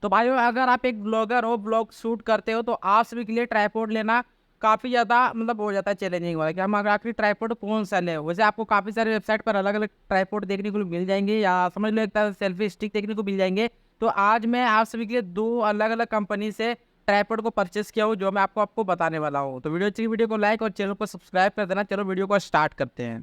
तो भाइयों अगर आप एक ब्लॉगर हो, ब्लॉग शूट करते हो, तो आप सभी के लिए ट्राइपॉड लेना काफ़ी ज़्यादा मतलब हो जाता है चैलेंजिंग वाला कि हम अगर आखिर ट्राइपॉड कौन सा लें। वैसे आपको काफ़ी सारे वेबसाइट पर अलग अलग ट्राइपॉड देखने को मिल जाएंगे, या समझ लो एक तरह सेल्फी स्टिक देखने को मिल जाएंगे। तो आज मैं आप सभी के लिए दो अलग अलग कंपनी से ट्राइपॉड को परचेस किया हूँ, जो मैं आपको बताने वाला हूँ। तो वीडियो अच्छी, वीडियो को लाइक और चैनल को सब्सक्राइब कर देना। चलो वीडियो को स्टार्ट करते हैं।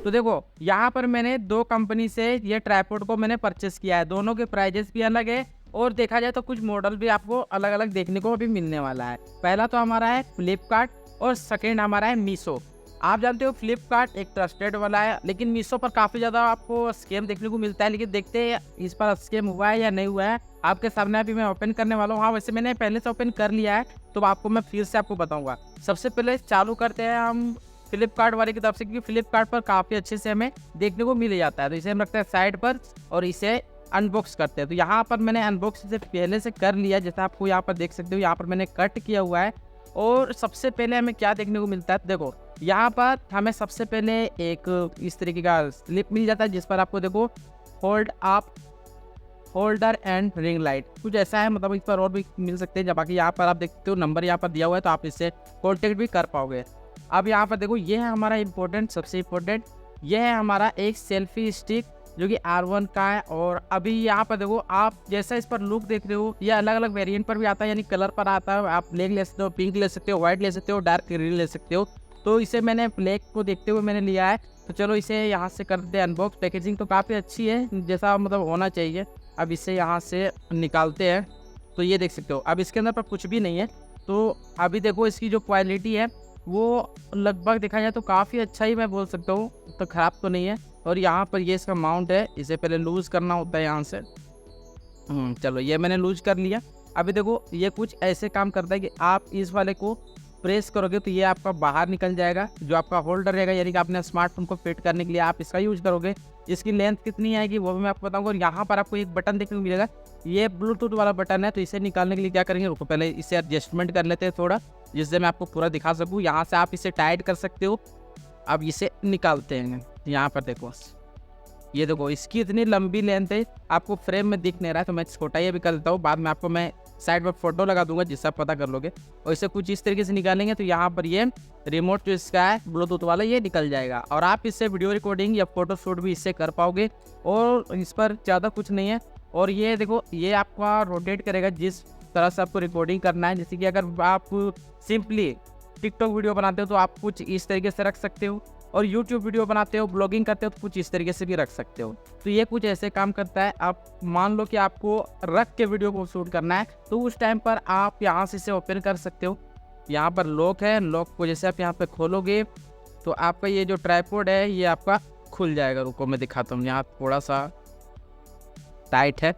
तो देखो यहाँ पर मैंने दो कंपनी से ये ट्राइपॉड को मैंने परचेस किया है। दोनों के प्राइजेस भी अलग है और देखा जाए तो कुछ मॉडल भी आपको अलग अलग देखने को भी मिलने वाला है। पहला तो हमारा है फ्लिपकार्ट और सेकेंड हमारा है मीशो। आप जानते हो फ्लिपकार्ट एक ट्रस्टेड वाला है, लेकिन मीशो पर काफ़ी ज़्यादा आपको स्कैम देखने को मिलता है। लेकिन देखते हैं इस पर स्कैम हुआ है या नहीं हुआ है। आपके सामने अभी मैं ओपन करने वाला हूँ। हाँ, वैसे मैंने पहले से ओपन कर लिया है, तो आपको मैं फिर से आपको बताऊँगा। सबसे पहले चालू करते हैं हम फ्लिपकार्ट वाले की तरफ से, क्योंकि फ्लिपकार्ट पर काफ़ी अच्छे से हमें देखने को मिल जाता है। तो इसे हम रखते हैं साइड पर और इसे अनबॉक्स करते हैं। तो यहाँ पर मैंने अनबॉक्स से पहले से कर लिया, जैसा आपको यहाँ पर देख सकते हो। यहाँ पर मैंने कट किया हुआ है। और सबसे पहले हमें क्या देखने को मिलता है, देखो यहाँ पर हमें सबसे पहले एक इस तरीके का स्लिप मिल जाता है, जिस पर आपको देखो hold up holder and ring light कुछ ऐसा है। मतलब इस पर और भी मिल सकते हैं। जब बाकी यहाँ पर आप देखते हो नंबर यहाँ पर दिया हुआ है, तो आप इससे कॉन्टेक्ट भी कर पाओगे। अब यहाँ पर देखो ये है हमारा इम्पोर्टेंट, सबसे इम्पोर्टेंट ये है हमारा एक सेल्फी स्टिक, जो कि R1 का है। और अभी यहाँ पर देखो आप जैसा इस पर लुक देख रहे हो, ये अलग अलग वेरिएंट पर भी आता है, यानी कलर पर आता है। आप ब्लैक ले सकते हो, पिंक ले सकते हो, व्हाइट ले सकते हो, डार्क ग्रीन ले सकते हो। तो इसे मैंने ब्लैक को देखते हुए मैंने लिया है। तो चलो इसे यहाँ से करते हैं अनबॉक्स। पैकेजिंग तो काफ़ी अच्छी है, जैसा मतलब होना चाहिए। अब इसे यहाँ से निकालते हैं। तो ये देख सकते हो अब इसके अंदर पर कुछ भी नहीं है। तो अभी देखो इसकी जो क्वालिटी है वो लगभग देखा जाए तो काफ़ी अच्छा ही मैं बोल सकता हूँ, तो ख़राब तो नहीं है। और यहाँ पर ये इसका माउंट है, इसे पहले लूज़ करना होता है यहाँ से। चलो ये मैंने लूज़ कर लिया। अभी देखो ये कुछ ऐसे काम करता है कि आप इस वाले को प्रेस करोगे तो ये आपका बाहर निकल जाएगा, जो आपका होल्डर रहेगा, यानी कि अपने स्मार्टफोन को फिट करने के लिए आप इसका यूज़ करोगे। इसकी लेंथ कितनी आएगी वो भी मैं आपको बताऊंगा। और यहाँ पर आपको एक बटन देखने को मिलेगा, ये ब्लूटूथ वाला बटन है। तो इसे निकालने के लिए क्या करेंगे, रुको पहले इसे एडजस्टमेंट कर लेते हैं थोड़ा, जिससे मैं आपको पूरा दिखा सकूँ। यहाँ से आप इसे टाइट कर सकते हो। अब इसे निकालते हैं। यहाँ पर देखो ये देखो इसकी इतनी लंबी लेंथ है, आपको फ्रेम में दिख नहीं रहा है, तो मैं छोटा ही भी कर देता हूँ। बाद में आपको मैं साइड पर फोटो लगा दूंगा, जिससे आप पता कर लोगे। और इसे कुछ इस तरीके से निकालेंगे तो यहाँ पर ये रिमोट जो इसका है ब्लूटूथ वाला, ये निकल जाएगा। और आप इससे वीडियो रिकॉर्डिंग या फोटो शूट भी इससे कर पाओगे। और इस पर ज़्यादा कुछ नहीं है। और ये देखो ये आपका रोटेट करेगा जिस तरह से आपको रिकॉर्डिंग करना है। जैसे कि अगर आप सिंपली टिकटॉक वीडियो बनाते हो तो आप कुछ इस तरीके से रख सकते हो, और यूट्यूब वीडियो बनाते हो, ब्लॉगिंग करते हो, तो कुछ इस तरीके से भी रख सकते हो। तो ये कुछ ऐसे काम करता है। आप मान लो कि आपको रख के वीडियो को शूट करना है, तो उस टाइम पर आप यहाँ से इसे ओपन कर सकते हो। यहाँ पर लॉक है, लॉक को जैसे आप यहाँ पे खोलोगे तो आपका ये जो ट्राइपॉड है ये आपका खुल जाएगा। रुको मैं दिखाता हूँ, यहाँ थोड़ा सा टाइट है।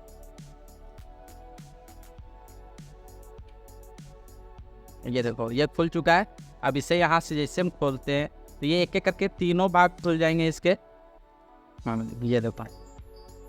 ये देखो ये खुल चुका है। अब इसे यहाँ से जैसे हम खोलते हैं तो ये एक एक करके तीनों भाग खुल जाएंगे इसके। हाँ ये देखो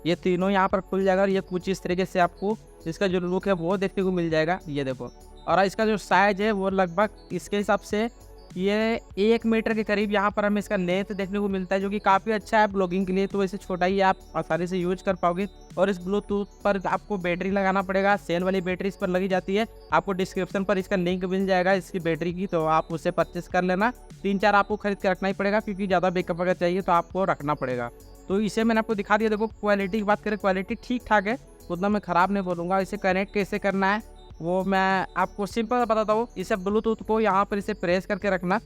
ये तीनों यहाँ पर खुल जाएगा। और ये कुछ इस तरीके से आपको इसका जो लुक है वो देखने को मिल जाएगा। ये देखो, और इसका जो साइज है वो लगभग इसके हिसाब से ये 1 मीटर के करीब यहाँ पर हमें इसका लेंथ देखने को मिलता है, जो कि काफ़ी अच्छा है ब्लॉगिंग के लिए। तो वैसे छोटा ही आप आसानी से यूज कर पाओगे। और इस ब्लूटूथ पर आपको बैटरी लगाना पड़ेगा, सेल वाली बैटरी इस पर लगी जाती है। आपको डिस्क्रिप्शन पर इसका लिंक मिल जाएगा इसकी बैटरी की, तो आप उसे परचेस कर लेना। 3-4 आपको खरीद के रखना ही पड़ेगा, क्योंकि ज़्यादा बैकअप अगर चाहिए तो आपको रखना पड़ेगा। तो इसे मैंने आपको दिखा दिया। देखो क्वालिटी की बात करें, क्वालिटी ठीक ठाक है, उतना मैं ख़राब नहीं बोलूँगा। इसे कनेक्ट कैसे करना है वो मैं आपको सिंपल बताता हूँ। इसे ब्लूटूथ को यहाँ पर इसे प्रेस करके रखना।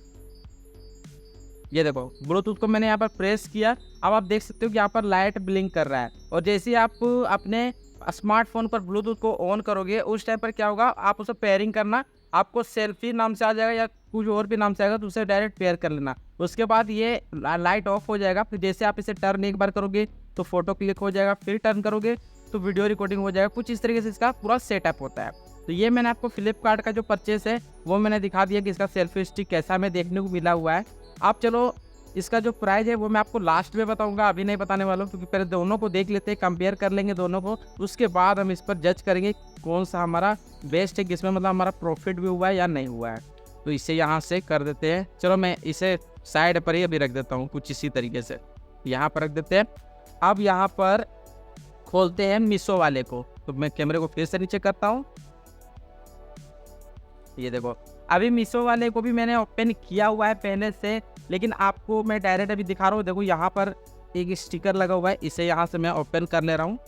ये देखो ब्लूटूथ को मैंने यहाँ पर प्रेस किया। अब आप देख सकते हो कि यहाँ पर लाइट ब्लिंक कर रहा है। और जैसे ही आप अपने स्मार्टफोन पर ब्लूटूथ को ऑन करोगे उस टाइम पर क्या होगा, आप उसे पेयरिंग करना। आपको सेल्फी नाम से आ जाएगा या कुछ और भी नाम से आएगा, तो उसे डायरेक्ट पेयर कर लेना। उसके बाद ये लाइट ऑफ हो जाएगा। फिर जैसे आप इसे टर्न एक बार करोगे तो फोटो क्लिक हो जाएगा, फिर टर्न करोगे तो वीडियो रिकॉर्डिंग हो जाएगा। कुछ इस तरीके से इसका पूरा सेटअप होता है। तो ये मैंने आपको फ्लिपकार्ट का जो परचेस है वो मैंने दिखा दिया कि इसका सेल्फी स्टिक कैसा हमें देखने को मिला हुआ है। आप चलो इसका जो प्राइस है वो मैं आपको लास्ट में बताऊंगा, अभी नहीं बताने वाला हूँ, क्योंकि पहले दोनों को देख लेते हैं, कंपेयर कर लेंगे दोनों को। उसके बाद हम इस पर जज करेंगे कौन सा हमारा बेस्ट है, किसमें मतलब हमारा प्रॉफिट भी हुआ है या नहीं हुआ है। तो इसे यहाँ से कर देते हैं। चलो मैं इसे साइड पर ही अभी रख देता हूँ कुछ इसी तरीके से, यहाँ पर रख देते हैं। अब यहाँ पर खोलते हैं मीशो वाले को। तो मैं कैमरे को फिर से नीचे करता हूँ। ये देखो, अभी मीशो वाले को भी मैंने ओपन किया हुआ है पहले से, लेकिन आपको मैं डायरेक्ट अभी दिखा रहा हूँ। देखो यहाँ पर एक स्टिकर लगा हुआ है, इसे यहाँ से मैं ओपन कर ले रहा हूँ।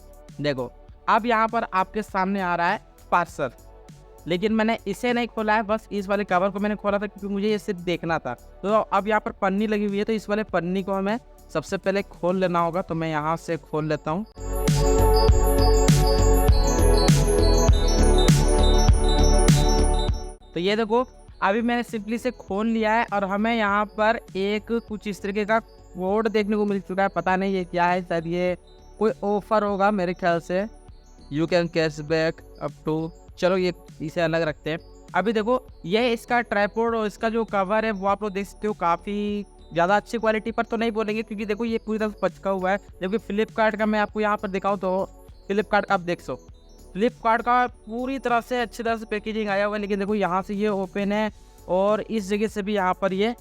देखो अब यहाँ पर आपके सामने आ रहा है पार्सल, लेकिन मैंने इसे नहीं खोला है, बस इस वाले कवर को मैंने खोला था क्योंकि मुझे ये सिर्फ देखना था। तो अब यहाँ पर पन्नी लगी हुई है, तो इस वाले पन्नी को हमें सबसे पहले खोल लेना होगा। तो मैं यहाँ से खोल लेता हूँ। तो ये देखो, अभी मैंने सिंपली से खोल लिया है और हमें यहाँ पर एक कुछ इस तरीके का कोड देखने को मिल चुका है। पता नहीं ये क्या है, शायद ये कोई ऑफर होगा मेरे ख्याल से। You can cashback up to, चलो ये इसे अलग रखते हैं। अभी देखो, ये इसका ट्राइपॉड और इसका जो कवर है वो आप लोग देख सकते हो, काफ़ी ज़्यादा अच्छी क्वालिटी पर तो नहीं बोलेंगे क्योंकि देखो ये पूरी तरह से पचका हुआ है। जबकि फ्लिपकार्ट का मैं आपको यहाँ पर दिखाऊँ तो फ्लिपकार्ट आप देख सो, फ्लिपकार्ट का पूरी तरह से अच्छी तरह से पैकेजिंग आया हुआ है। लेकिन देखो यहाँ से ये ओपन है और इस जगह से भी यहाँ पर ये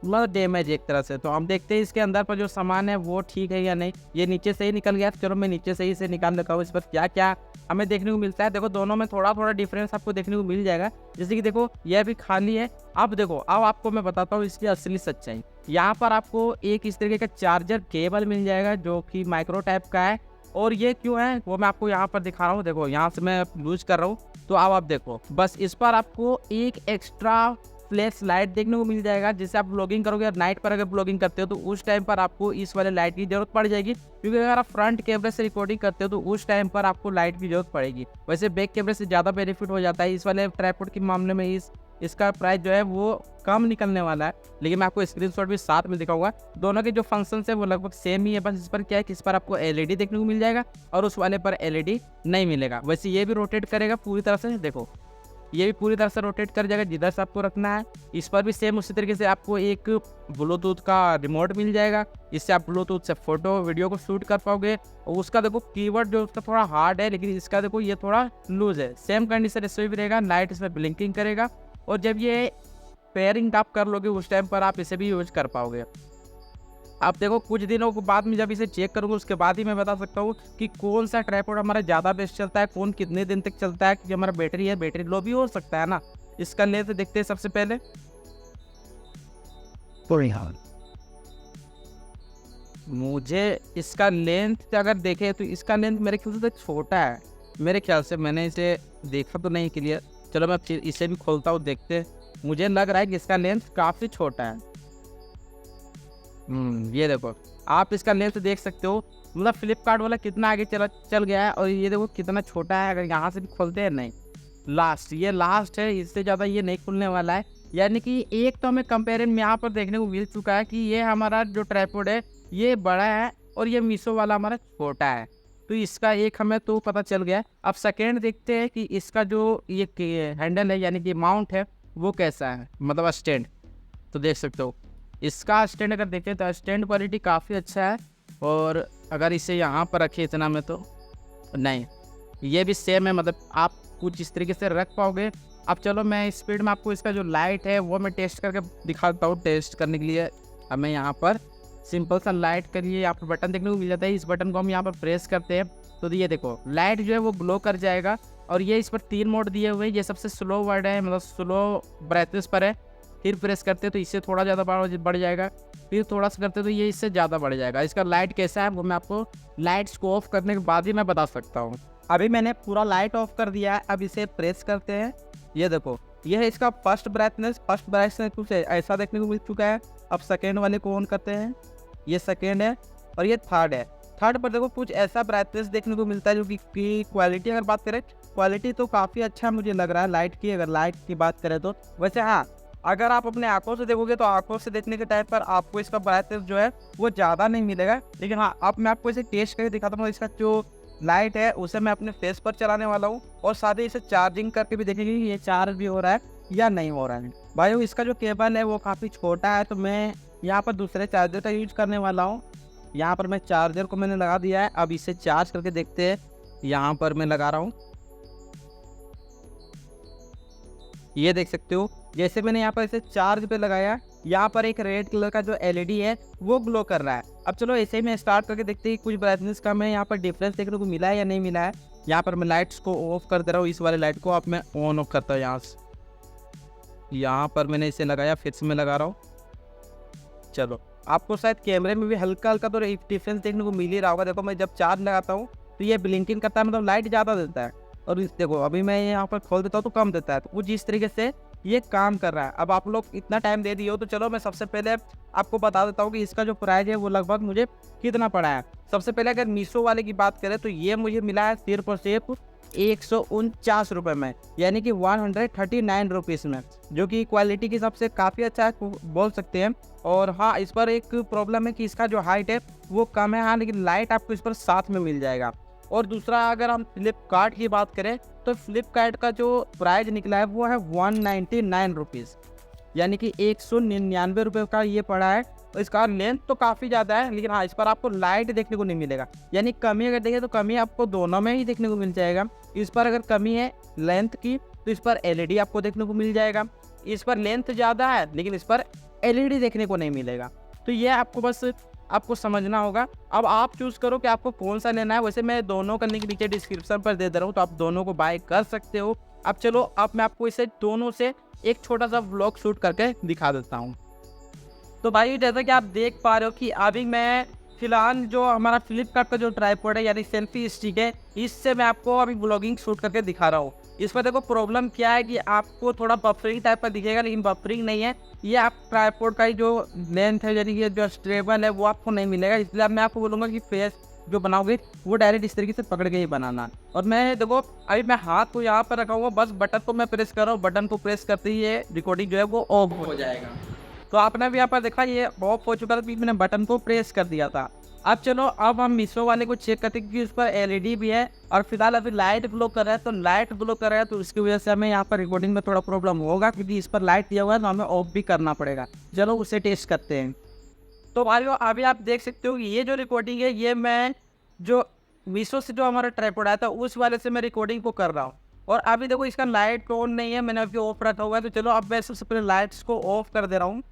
मतलब डैमेज एक तरह से। तो हम देखते हैं इसके अंदर पर जो सामान है वो ठीक है या नहीं। ये नीचे से ही निकल गया, चलो मैं नीचे से ही इसे निकाल लेता हूँ। इस पर क्या क्या हमें देखने को मिलता है, देखो दोनों में थोड़ा थोड़ा डिफरेंस आपको देखने को मिल जाएगा। जैसे कि देखो यह भी खाली है। अब देखो, अब आपको मैं बताता हूँ इसकी असली सच्चाई। यहाँ पर आपको एक इस तरीके का चार्जर केबल मिल जाएगा जो कि माइक्रो टाइप का है। और ये क्यों है वो मैं आपको यहाँ पर दिखा रहा हूँ। देखो यहाँ से मैं लूज कर रहा हूँ, तो अब आप देखो, बस इस पर आपको एक एक्स्ट्रा फ्लैश लाइट देखने को मिल जाएगा। जिससे आप ब्लॉगिंग करोगे और नाइट पर अगर ब्लॉगिंग करते हो तो उस टाइम पर आपको इस वाले लाइट की जरूरत पड़ जाएगी। क्योंकि अगर आप फ्रंट कैमरे से रिकॉर्डिंग करते हो तो उस टाइम पर आपको लाइट की जरूरत पड़ेगी। वैसे बैक कैमरे से ज़्यादा बेनिफिट हो जाता है इस वाले ट्राइपॉड के मामले में। इसका प्राइस जो है वो कम निकलने वाला है, लेकिन मैं आपको स्क्रीनशॉट भी साथ में दिखाऊंगा। दोनों के जो फंक्शन है वो लगभग सेम ही है, बस इस पर क्या है कि इस पर आपको एलईडी देखने को मिल जाएगा और उस वाले पर एलईडी नहीं मिलेगा। वैसे ये भी रोटेट करेगा पूरी तरह से, देखो ये भी पूरी तरह से रोटेट कर जाएगा जिधर से आपको रखना है। इस पर भी सेम उसी तरीके से आपको एक ब्लूटूथ का रिमोट मिल जाएगा। इससे आप ब्लूटूथ से फोटो वीडियो को शूट कर पाओगे। और उसका देखो कीबोर्ड जो उसका थोड़ा हार्ड है, लेकिन इसका देखो ये थोड़ा लूज है। सेम कंडीशन इसमें भी रहेगा, लाइट इसमें ब्लिंकिंग करेगा। और जब ये पेयरिंग आप कर लोगे उस टाइम पर आप इसे भी यूज कर पाओगे। आप देखो कुछ दिनों के बाद में जब इसे चेक करूँगा उसके बाद ही मैं बता सकता हूँ कि कौन सा ट्राइपॉड हमारा ज़्यादा बेस्ट चलता है, कौन कितने दिन तक चलता है। क्योंकि हमारा बैटरी है, बैटरी लो भी हो सकता है ना। इसका लेंथ देखते हैं सबसे पहले। मुझे इसका लेंथ अगर देखें तो इसका लेंथ मेरे ख्याल से तो छोटा है। मेरे ख्याल से मैंने इसे देखा तो नहीं क्लियर, चलो मैं फिर इसे भी खोलता हूँ, देखते हैं। मुझे लग रहा है कि इसका लेंथ काफ़ी छोटा है। ये देखो, आप इसका लेंथ देख सकते हो, मतलब फ्लिपकार्ट वाला कितना आगे चल गया है। और ये देखो कितना छोटा है। अगर यहाँ से भी खोलते हैं, नहीं लास्ट, ये लास्ट है, इससे ज़्यादा ये नहीं खुलने वाला है। यानी कि एक तो हमें कंपेरिजन में यहाँ पर देखने को मिल चुका है कि ये हमारा जो ट्राइपॉड है ये बड़ा है और ये मीशो वाला हमारा छोटा है। तो इसका एक हमें तो पता चल गया। अब सेकेंड देखते हैं कि इसका जो ये हैंडल है यानी कि माउंट है वो कैसा है, मतलब स्टैंड। तो देख सकते हो इसका स्टैंड अगर देखें तो स्टैंड क्वालिटी काफ़ी अच्छा है। और अगर इसे यहाँ पर रखें इतना में तो नहीं, ये भी सेम है, मतलब आप कुछ इस तरीके से रख पाओगे। अब चलो मैं स्पीड में आपको इसका जो लाइट है वो मैं टेस्ट करके दिखाता हूँ। टेस्ट करने के लिए हमें यहाँ पर सिंपल सा लाइट के लिए यहाँ पर बटन देखने को मिल जाता है। इस बटन को हम यहाँ पर प्रेस करते हैं तो ये देखो लाइट जो है वो ग्लो कर जाएगा। और ये इस पर 3 मोड दिए हुए हैं। ये सबसे स्लो वर्ड है, मतलब स्लो ब्राइटनेस पर है। फिर प्रेस करते हैं तो इससे थोड़ा ज़्यादा बढ़ जाएगा। फिर थोड़ा सा करते हैं तो ये इससे ज़्यादा बढ़ जाएगा। इसका लाइट कैसा है वो मैं आपको लाइट्स को ऑफ करने के बाद ही मैं बता सकता हूँ। अभी मैंने पूरा लाइट ऑफ कर दिया है। अब इसे प्रेस करते हैं, ये देखो ये है इसका फर्स्ट ब्राइटनेस कुछ ऐसा देखने को मिल चुका है। अब सेकेंड वाले को ऑन करते हैं, ये सेकेंड है और ये थर्ड है। थर्ड पर देखो कुछ ऐसा ब्राइटनेस देखने को मिलता है जो कि क्वालिटी अगर बात करें, क्वालिटी तो काफ़ी अच्छा मुझे लग रहा है लाइट की, अगर लाइट की बात करें तो। वैसे हाँ, अगर आप अपने आंखों से देखोगे तो आंखों से देखने के टाइम पर आपको इसका ब्राइटनेस जो है वो ज़्यादा नहीं मिलेगा। लेकिन हाँ, अब मैं आपको इसे टेस्ट करके दिखाता हूँ। इसका जो लाइट है उसे मैं अपने फेस पर चलाने वाला हूँ और साथ ही इसे चार्जिंग करके भी देखेंगे कि ये चार्ज भी हो रहा है या नहीं हो रहा है। भाई इसका जो केबल है वो काफ़ी छोटा है, तो मैं यहाँ पर दूसरे चार्जर का यूज करने वाला हूँ। यहाँ पर मैं चार्जर को मैंने लगा दिया है। अब इसे चार्ज करके देखते हैं। यहाँ पर मैं लगा रहा हूँ, ये देख सकते हो। जैसे मैंने यहाँ पर इसे चार्ज पे लगाया यहाँ पर एक रेड कलर का जो एलईडी है वो ग्लो कर रहा है। अब चलो ऐसे ही मैं स्टार्ट करके देखते हैं कुछ ब्राइटनेस का मैं यहाँ पर डिफरेंस देखने को मिला है या नहीं मिला है। यहाँ पर मैं लाइट्स को ऑफ कर दे रहा हूँ, इस वाले लाइट को अब मैं ऑन ऑफ करता हूँ। यहाँ पर मैंने इसे लगाया, फिर से मैं लगा रहा हूँ। चलो आपको शायद कैमरे में भी हल्का हल्का तो डिफरेंस देखने को मिल ही रहा होगा। देखो मैं जब चार्ज लगाता हूँ तो ये ब्लिंकिंग करता है, मतलब लाइट ज़्यादा देता है, और इस देखो अभी मैं यहाँ पर खोल देता हूँ तो कम देता है। तो कुछ इस तरीके से ये काम कर रहा है। अब आप लोग इतना टाइम दे दिए हो तो चलो मैं सबसे पहले आपको बता देता हूँ कि इसका जो प्राइस है वो लगभग मुझे कितना पड़ा है। सबसे पहले अगर मीशो वाले की बात करें तो ये मुझे मिला है सिर्फ और सिर्फ 149 रुपये में, यानी कि 139 रुपीज़ में, जो कि क्वालिटी के हिसाब से काफ़ी अच्छा है बोल सकते हैं। और हाँ, इस पर एक प्रॉब्लम है कि इसका जो हाइट है वो कम है, हाँ, लेकिन लाइट आपको इस पर साथ में मिल जाएगा। और दूसरा अगर हम फ्लिपकार्ट की बात करें तो फ्लिपकार्ट का जो प्राइस निकला है वो है 199 रुपीज़, यानी कि 199 रुपये का ये पड़ा है। तो इसका लेंथ तो काफ़ी ज़्यादा है, लेकिन हाँ इस पर आपको लाइट देखने को नहीं मिलेगा, यानी कमी अगर देखें तो कमी आपको दोनों में ही देखने को मिल जाएगा। इस पर अगर कमी है लेंथ की तो इस पर एलईडी आपको देखने को मिल जाएगा। इस पर लेंथ ज़्यादा है लेकिन इस पर एलईडी देखने को नहीं मिलेगा। तो ये आपको बस आपको समझना होगा। अब आप चूज़ करो कि आपको कौन सा लेना है। वैसे मैं दोनों का लिंक नीचे डिस्क्रिप्शन पर दे दे रहा हूँ, तो आप दोनों को बाय कर सकते हो। अब चलो अब मैं आपको इसे दोनों से एक छोटा सा व्लॉग शूट करके दिखा देता हूँ। तो भाई जैसा कि आप देख पा रहे हो कि अभी मैं फिलहाल जो हमारा फ्लिपकार्ट का जो ट्राइपॉड है यानी सेल्फी स्टिक है, इससे मैं आपको अभी ब्लॉगिंग शूट करके दिखा रहा हूँ। इस पर देखो प्रॉब्लम क्या है कि आपको थोड़ा बफरिंग टाइप का दिखेगा, लेकिन बफरिंग नहीं है। ये आप ट्राइपॉड का ही जो लेंथ है यानी कि जो स्टेबल है वो आपको नहीं मिलेगा। इसलिए अब मैं आपको बोलूँगा कि फेस जो बनाओगे वो डायरेक्ट इस तरीके से पकड़ के ही बनाना। और मैं देखो अभी मैं हाथ को यहाँ पर रखा हुआ, बस बटन को मैं प्रेस कर रहा हूँ। बटन को प्रेस करते ही ये रिकॉर्डिंग जो है वो ऑफ हो जाएगा। तो आपने भी यहाँ पर देखा ये ऑफ हो चुका था, मैंने बटन को प्रेस कर दिया था। अब चलो अब हम मीशो वाले को चेक करते हैं कि उस पर एलईडी भी है और फिलहाल अभी लाइट ग्लो कर रहा है। तो लाइट ग्लो कर रहा है तो इसकी वजह से हमें यहाँ पर रिकॉर्डिंग में थोड़ा प्रॉब्लम होगा, क्योंकि इस पर लाइट दिया हुआ है तो हमें ऑफ भी करना पड़ेगा। चलो उसे टेस्ट करते हैं। तो भाइयों अभी आप देख सकते हो कि ये जो रिकॉर्डिंग है ये मैं जो मीशो से जो हमारा ट्राइपॉड आया था उस वाले से मैं रिकॉर्डिंग को कर रहा हूँ। और अभी देखो इसका लाइट ऑन नहीं है, मैंने अभी ऑफ रखा हुआ है। तो चलो अब मैं सबसे पहले लाइट्स को ऑफ कर दे रहा हूँ।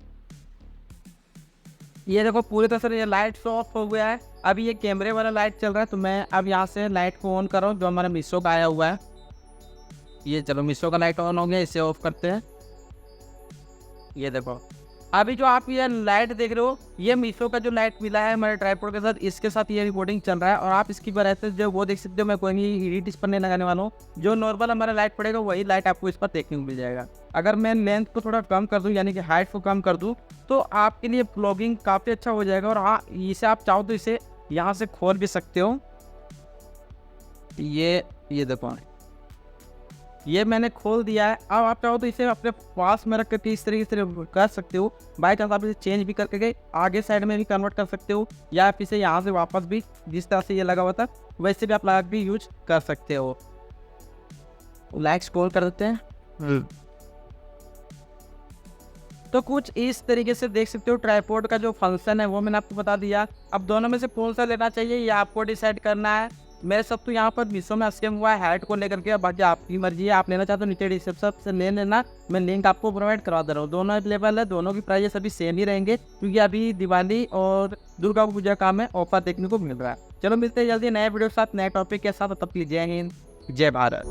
ये देखो पूरी तरह से ये लाइट ऑफ हो गया है। अभी ये कैमरे वाला लाइट चल रहा है, तो मैं अब यहाँ से लाइट को ऑन कर रहा हूँ जो हमारा मीशो का आया हुआ है। ये चलो मीशो का लाइट ऑन हो गया, इसे ऑफ करते हैं। ये देखो अभी जो आप ये लाइट देख रहे हो ये मीशो का जो लाइट मिला है हमारे ट्राइपॉड के साथ, इसके साथ ये रिकॉर्डिंग चल रहा है। और आप इसकी वजह जो वो देख सकते हो, मैं कोई हीट इस पर नहीं लगाने वाला हूँ। जो नॉर्मल हमारा लाइट पड़ेगा वही लाइट आपको इस पर देखने को मिल जाएगा। अगर मैं लेंथ को थोड़ा कम कर दूँ यानी कि हाइट को कम कर दूँ तो आपके लिए ब्लॉगिंग काफ़ी अच्छा हो जाएगा। और हाँ इसे आप चाहो तो इसे यहाँ से खोल भी सकते हो। ये देखो ये मैंने खोल दिया है। अब आप चाहो तो इसे अपने पास में रख करके इस तरीके से कर सकते हो। बाई चांस आप इसे चेंज भी करके आगे साइड में भी कन्वर्ट कर सकते हो, या आप इसे यहाँ से वापस भी जिस तरह से ये लगा हुआ था वैसे भी आप लगा भी यूज कर सकते हो। लाइक स्क्रॉल कर देते हैं। तो कुछ इस तरीके से देख सकते हो ट्राइपॉड का जो फंक्शन है वो मैंने आपको बता दिया। अब दोनों में से कौन सा लेना चाहिए ये आपको डिसाइड करना है। मेरे सब तो यहाँ पर मीशो में स्कैम हुआ है हाइट को लेकर के, बाकी आपकी मर्जी है। आप लेना चाहते हो नीचे डिस्क्रिप्शन से ले लेना, मैं लिंक आपको प्रोवाइड करवा दे रहा हूँ। दोनों अवेलेबल है, दोनों की प्राइस अभी सेम ही रहेंगे, क्योंकि अभी दिवाली और दुर्गा पूजा का में ऑफर देखने को मिल रहा है। चलो मिलते हैं जल्दी नए वीडियो के साथ, नए टॉपिक के साथ। तब तक जय हिंद, जय भारत।